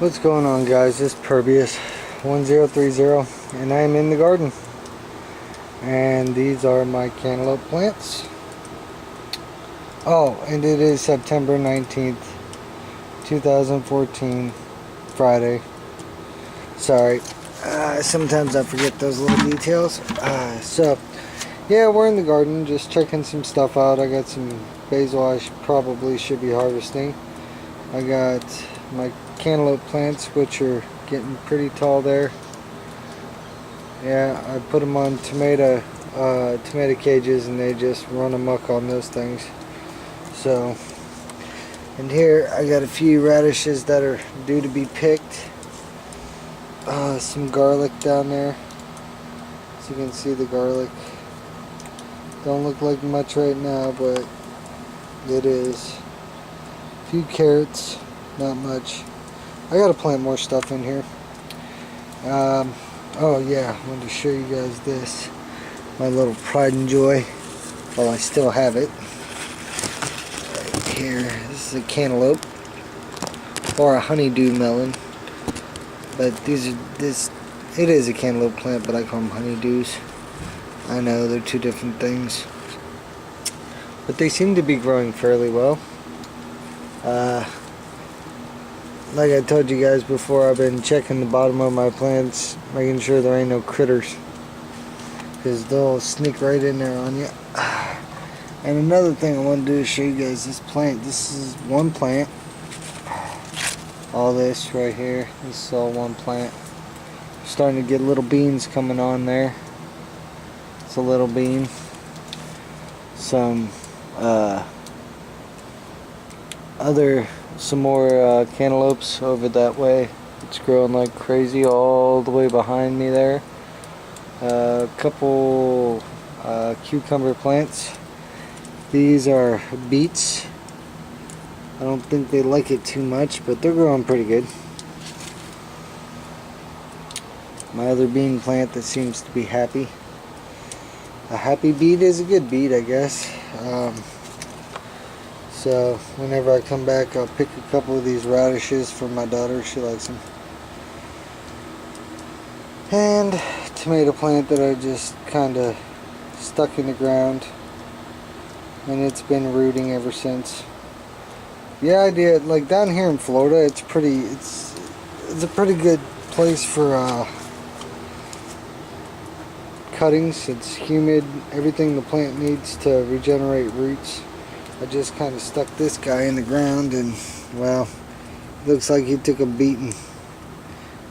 What's going on, guys? This is Perbius 1030 and I am in the garden, and these are my cantaloupe plants. Oh, and it is September 19th 2014, Friday. Sorry, sometimes I forget those little details. So yeah, we're in the garden just checking some stuff out. I got some basil I probably should be harvesting. I got my cantaloupe plants, which are getting pretty tall there. Yeah, I put them on tomato cages and they just run amok on those things. So, and here I got a few radishes that are due to be picked. Some garlic down there, so you can see the garlic. Don't look like much right now, but it is. A few carrots, not much. I gotta plant more stuff in here. Oh yeah, I wanted to show you guys this. My little pride and joy. Well, I still have it. Right here, this is a cantaloupe. Or a honeydew melon. But it is a cantaloupe plant, but I call them honeydews. I know, they're two different things. But they seem to be growing fairly well. Like I told you guys before, I've been checking the bottom of my plants, making sure there ain't no critters, because they'll sneak right in there on you. And another thing I want to do is show you guys this plant. This is one plant. All this right here, this is all one plant. Starting to get little beans coming on there. It's a little bean. Some more cantaloupes over that way. It's growing like crazy all the way behind me there. A couple cucumber plants. These are beets. I don't think they like it too much, but they're growing pretty good. My other bean plant that seems to be happy. A happy beet is a good beet, I guess. So whenever I come back, I'll pick a couple of these radishes for my daughter. She likes them. And tomato plant that I just kind of stuck in the ground, and it's been rooting ever since. The idea, like down here in Florida, it's a pretty good place for cuttings. It's humid. Everything the plant needs to regenerate roots. I just kind of stuck this guy in the ground, and well, looks like he took a beating.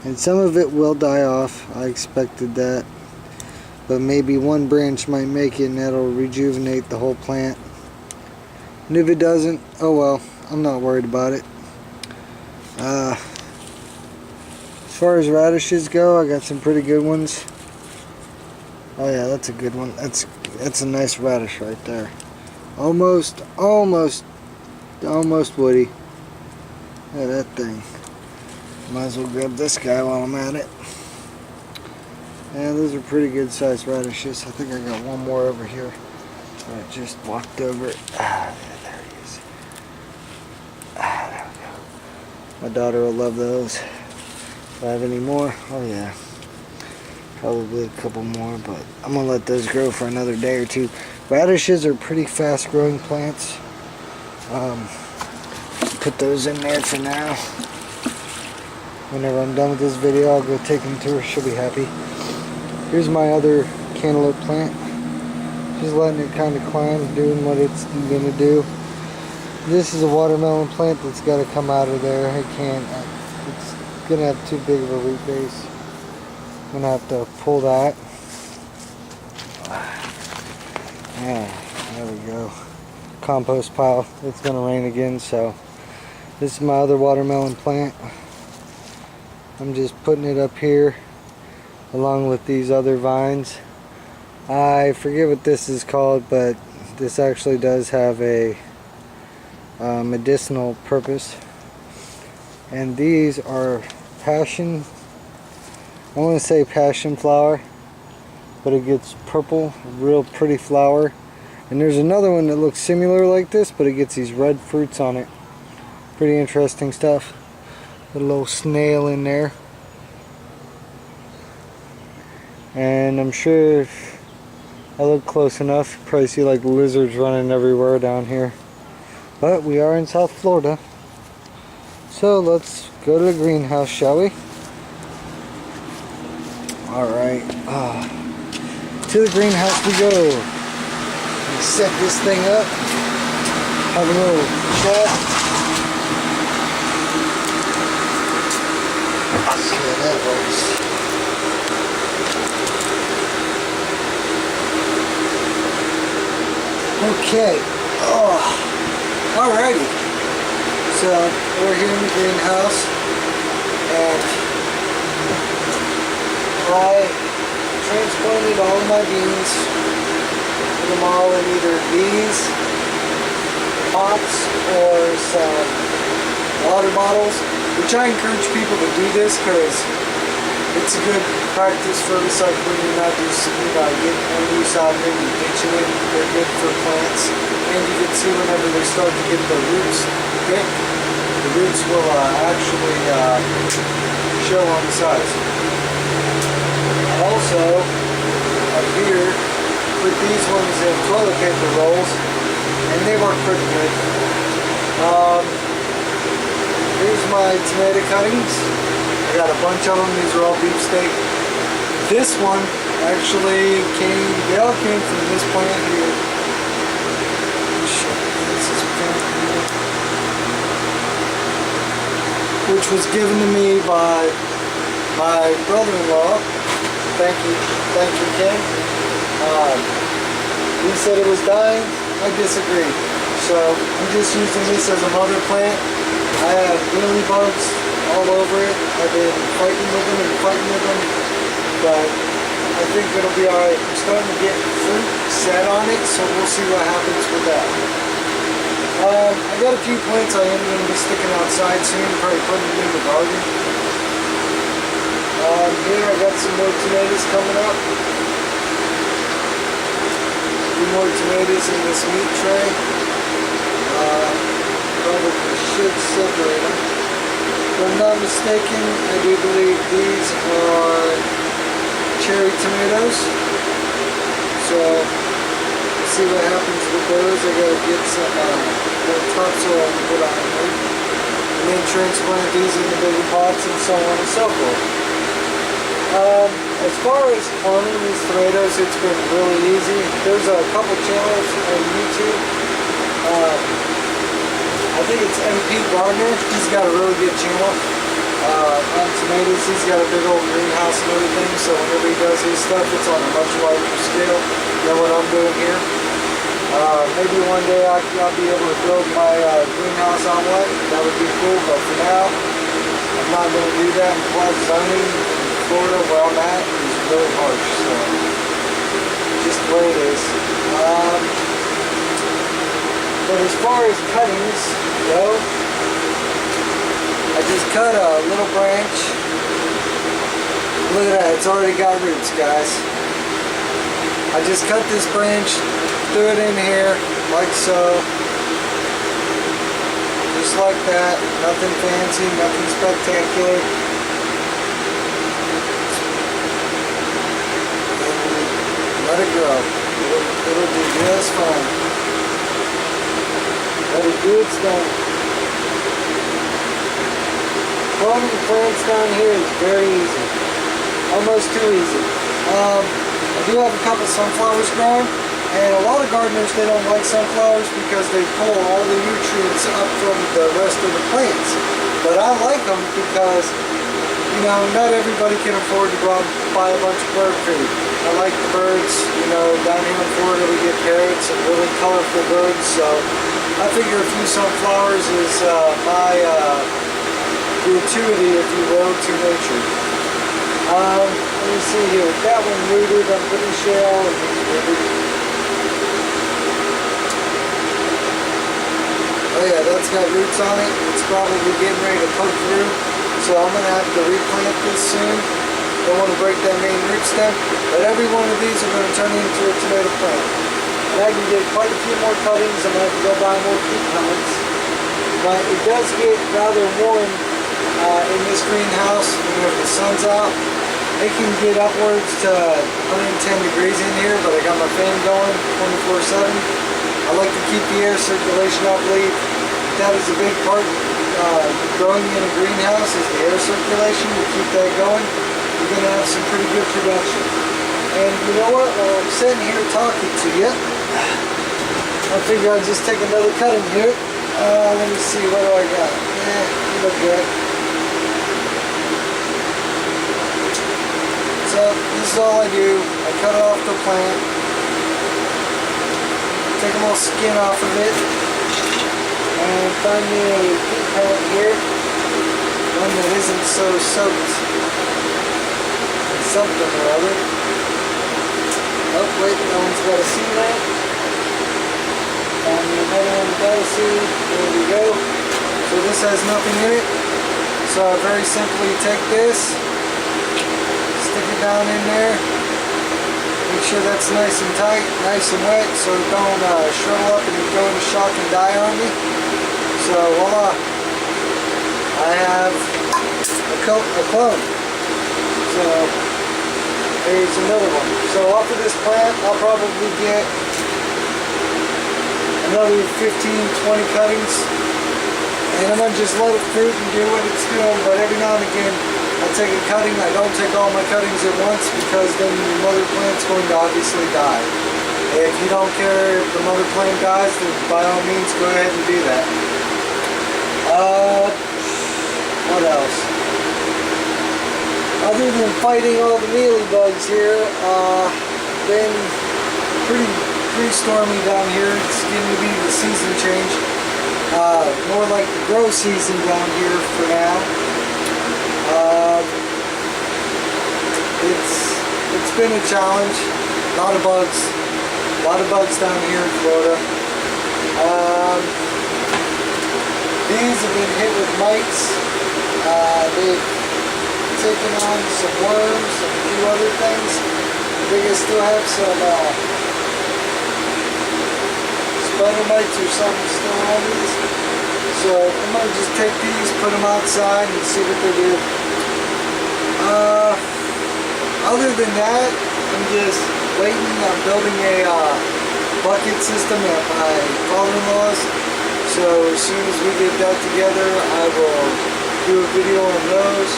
And some of it will die off. I expected that. But maybe one branch might make it, and that'll rejuvenate the whole plant. And if it doesn't, oh well, I'm not worried about it. As far as radishes go, I got some pretty good ones. Oh yeah, that's a good one. That's a nice radish right there. Almost woody. Look at that thing. Might as well grab this guy while I'm at it. Yeah, those are pretty good sized radishes. I think I got one more over here. I just walked over it. There he is. There we go. My daughter will love those. Do I have any more? Oh yeah. Probably a couple more, but I'm gonna let those grow for another day or two. Radishes are pretty fast growing plants. Put those in there for now. Whenever I'm done with this video, I'll go take them to her. She'll be happy. Here's my other cantaloupe plant. Just letting it kind of climb, doing what it's gonna do. This is a watermelon plant that's got to come out of there. I can't. It's gonna have too big of a root base. I'm gonna have to pull that. Yeah, there we go. Compost pile. It's gonna rain again, so this is my other watermelon plant. I'm just putting it up here along with these other vines. I forget what this is called, but this actually does have a medicinal purpose. And these are passion, I want to say passion flower, but it gets purple, real pretty flower. And there's another one that looks similar like this, but it gets these red fruits on it. Pretty interesting stuff. A little snail in there. And I'm sure if I look close enough, you probably see like lizards running everywhere down here. But we are in South Florida. So let's go to the greenhouse, shall we? Alright. To the greenhouse we go. Let's set this thing up. Have a little chat. Let's see how that works. Okay. Alrighty. So we're here in the greenhouse, and I transplanted all of my beans, put them all in either these pots or some water bottles, which I encourage people to do this because it's a good practice for recycling. You're not just, getting one use out of it and ditching it. They're good for plants. And you can see whenever they start to get the roots thick, the roots will actually show on the sides. Also, up here, put these ones in toilet paper rolls, and they work pretty good. Here's my tomato cuttings. I got a bunch of them. These are all beefsteak. This one actually they all came from this plant here. This is plant here, which was given to me by my brother-in-law. Thank you, Ken. He said it was dying. I disagreed. So I'm just using this as a mother plant. I have mealy bugs all over it. I've been fighting with them, but I think it'll be alright. I'm starting to get fruit set on it, so we'll see what happens with that. I got a few plants I am going to be sticking outside soon, probably putting them in the garden. Here I got some more tomatoes coming up. A few more tomatoes in this meat tray. Probably should separate them. If I'm not mistaken, I do believe these are cherry tomatoes. So, we'll see what happens with those. I gotta get some more topsoil to put on here. And then transplant these into bigger pots and so on and so forth. As far as cloning these tomatoes, it's been really easy. There's a couple channels on YouTube. I think it's MP Gardner. He's got a really good channel on tomatoes. He's got a big old greenhouse and everything, so whenever he does his stuff, it's on a much larger scale than what I'm doing here. Maybe one day I'll be able to build my greenhouse on one. That would be cool, but for now, I'm not going to do that. Plus, zoning in Florida, where I'm at, is really harsh, so just the way it is. But as far as cuttings go, I just cut a little branch. Look at that, it's already got roots, guys. I just cut this branch, threw it in here, like so. Just like that, nothing fancy, nothing spectacular. And let it grow. It'll do just fine. Let it do its thing. Growing plants down here is very easy. Almost too easy. I do have a couple sunflowers growing, and a lot of gardeners, they don't like sunflowers because they pull all the nutrients up from the rest of the plants. But I like them because, not everybody can afford to go out and buy a bunch of bird food. I like the birds. Down here in Florida we get parrots and really colorful birds, so I figure a few sunflowers is my gratuity, if you will, to nature. Let me see here. That one rooted, I'm pretty sure all of these rooted. Oh yeah, that's got roots on it. It's probably getting ready to poke through, so I'm going to have to replant this soon. Don't want to break that main root stem, but every one of these are going to turn into a tomato plant. And I can get quite a few more cuttings. I'm going to have to go buy more peat pellets. But it does get rather warm in this greenhouse, whenever the sun's out, it can get upwards to 110 degrees in here, but I got my fan going 24/7. I like to keep the air circulation. I believe that is a big part growing in a greenhouse is the air circulation. You keep that going, you're going to have some pretty good production. And you know what? While I'm sitting here talking to you, I figure I'll just take another cutting here. Let me see, what do I got? You look good. So this is all I do. I cut off the plant, take a little skin off of it, and find me a heat plant here, one that isn't so soaked in something or other. Oh wait, that one's got a seed in it. And another one's got a seed. There we go. So this has nothing in it. So I very simply take this, stick it down in there, make sure that's nice and tight, nice and wet, so it don't shrivel up and go into shock and die on me. So voila, I have a clone. So there's another one. So off of this plant, I'll probably get another 15-20 cuttings, and I'm gonna just let it fruit and do what it's doing. But every now and again, I take a cutting. I don't take all my cuttings at once, because then the mother plant's going to obviously die. If you don't care if the mother plant dies, then by all means go ahead and do that. What else? Other than fighting all the mealy bugs here, been pretty stormy down here. It's getting to be the season change. More like the grow season down here for now. It's been a challenge. A lot of bugs down here in Florida. Bees have been hit with mites. They've taken on some worms and a few other things. I think I still have some spider mites or something still on these. So I'm going to just take these, put them outside, and see what they do. Other than that, I'm just waiting. I'm building a bucket system at my father-in-law's. So as soon as we get that together, I will do a video on those.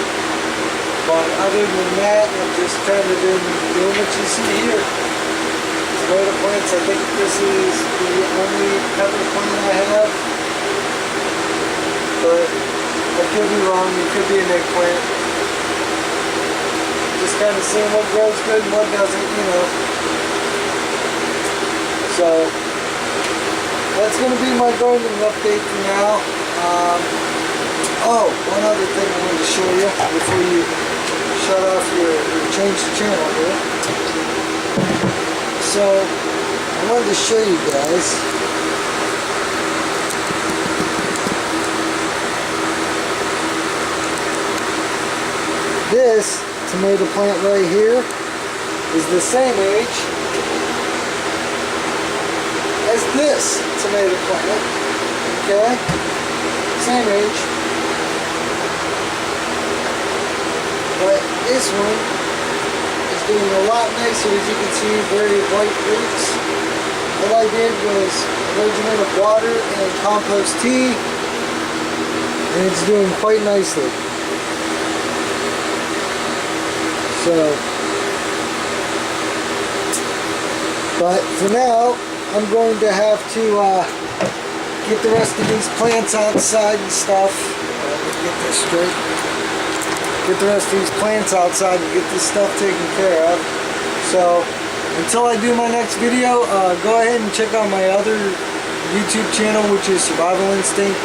But other than that, I've just kind of been doing what you see here. Tomato plants. I think this is the only pepper plant I have. But I could be wrong. It could be an eggplant. Just kind of seeing what grows good and what doesn't, you know. So that's going to be my gardening update for now. Oh, one other thing I wanted to show you before you shut off or change the channel here. So I wanted to show you guys this tomato plant right here is the same age as this tomato plant. Okay, same age. But this one is doing a lot nicer, as you can see, very white roots. All I did was a regimen of water and compost tea, and it's doing quite nicely. So, but for now, I'm going to have to get the rest of these plants outside and stuff. Let me get this straight. Get the rest of these plants outside and get this stuff taken care of. So, until I do my next video, go ahead and check out my other YouTube channel, which is Survival Instinct.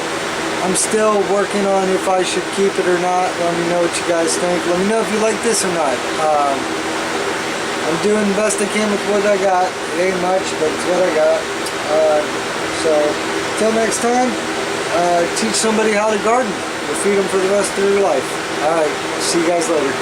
I'm still working on if I should keep it or not. Let me know what you guys think. Let me know if you like this or not. I'm doing the best I can with what I got. It ain't much, but it's what I got. So, until next time, teach somebody how to garden or feed them for the rest of their life. Alright, see you guys later.